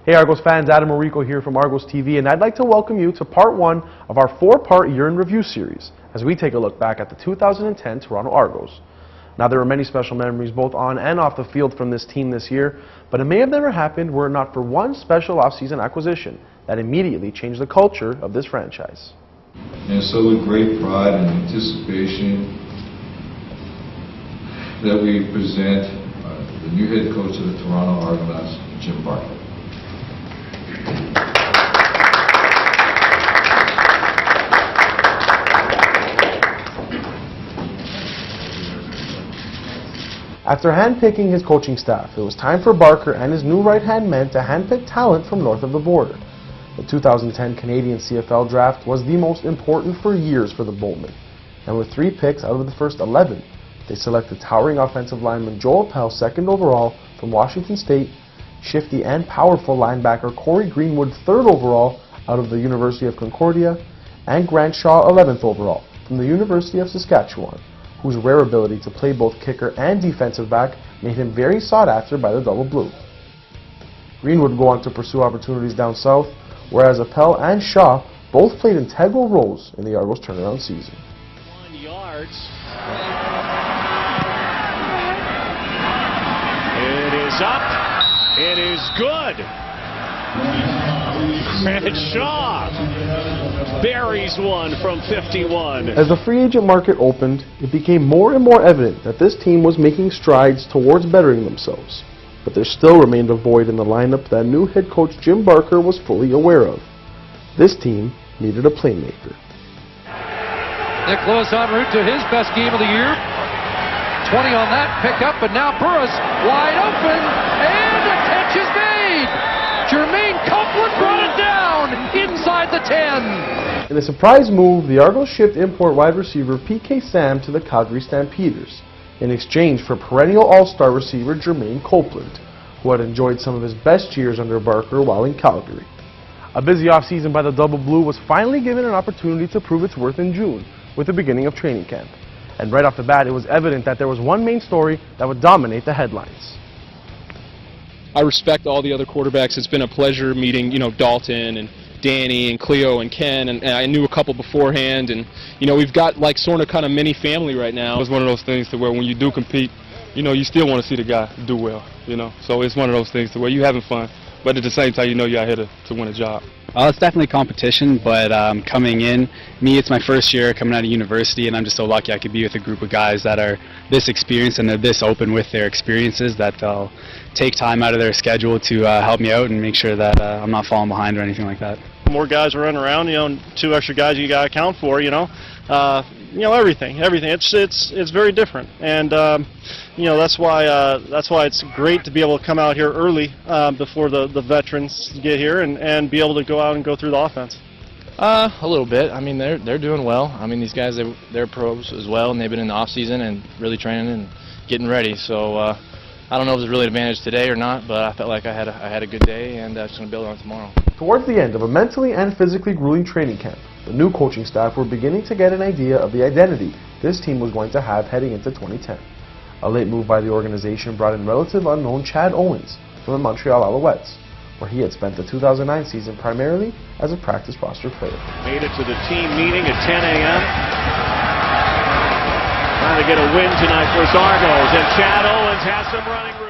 Hey Argos fans, ORRICO here from Argos TV, and I'd like to welcome you to part one of our four-part year in review series as we take a look back at the 2010 Toronto Argos. Now, there were many special memories both on and off the field from this team this year, but it may have never happened were it not for one special off-season acquisition that immediately changed the culture of this franchise. And so with great pride and anticipation that we present the new head coach of the Toronto Argonauts, Jim Barker. After handpicking his coaching staff, it was time for Barker and his new right-hand men to handpick talent from north of the border. The 2010 Canadian CFL draft was the most important for years for the Boltmen, and with 3 picks out of the first 11, they selected towering offensive lineman Joel Pell 2nd overall from Washington State, shifty and powerful linebacker Corey Greenwood 3rd overall out of the University of Concordia, and Grant Shaw 11th overall from the University of Saskatchewan, whose rare ability to play both kicker and defensive back made him very sought after by the Double Blue. Greenwood would go on to pursue opportunities down south, whereas Appel and Shaw both played integral roles in the Argos turnaround season. 1 yards. It is up. It is good. And Shaw buries one from 51. As the free agent market opened, it became more and more evident that this team was making strides towards bettering themselves. But there still remained a void in the lineup that new head coach Jim Barker was fully aware of. This team needed a playmaker. Nicholas en route to his best game of the year. 20 on that pickup, and now Burris wide open, and a catch is made! Jermaine Copeland brought it down inside the 10. In a surprise move, the Argos shipped import wide receiver PK Sam to the Calgary Stampeders in exchange for perennial all-star receiver Jermaine Copeland, who had enjoyed some of his best years under Barker while in Calgary. A busy offseason by the Double Blue was finally given an opportunity to prove its worth in June with the beginning of training camp. And right off the bat, it was evident that there was one main story that would dominate the headlines. I respect all the other quarterbacks. It's been a pleasure meeting, Dalton and Danny and CLEO and Ken, and I knew a couple beforehand, and we've got like sort of kind of mini family right now. It's one of those things to where when you do compete, you still want to see the guy do well, So it's one of those things to where you're having fun, but at the same time, you're out here to win a job. It's definitely competition, but coming in, it's my first year coming out of university, and I'm just so lucky I could be with a group of guys that are this experienced and they're this open with their experiences that they'll take time out of their schedule to help me out and make sure that I'm not falling behind or anything like that. More guys running around, and 2 extra guys you got to account for, everything. It's very different, and that's why it's great to be able to come out here early before the veterans get here and be able to go out and go through the offense. A little bit. They're doing well. These guys, they're pros as well, and they've been in the off season and really training and getting ready. So I don't know if it's really an advantage today or not, but I felt like I had a good day, and I'm just going to build on it tomorrow. Towards the end of a mentally and physically grueling training camp, the new coaching staff were beginning to get an idea of the identity this team was going to have heading into 2010. A late move by the organization brought in relative unknown Chad Owens from the Montreal Alouettes, where he had spent the 2009 season primarily as a practice roster player. Made it to the team meeting at 10 a.m. Trying to get a win tonight for Argos, and Chad Owens has some running room.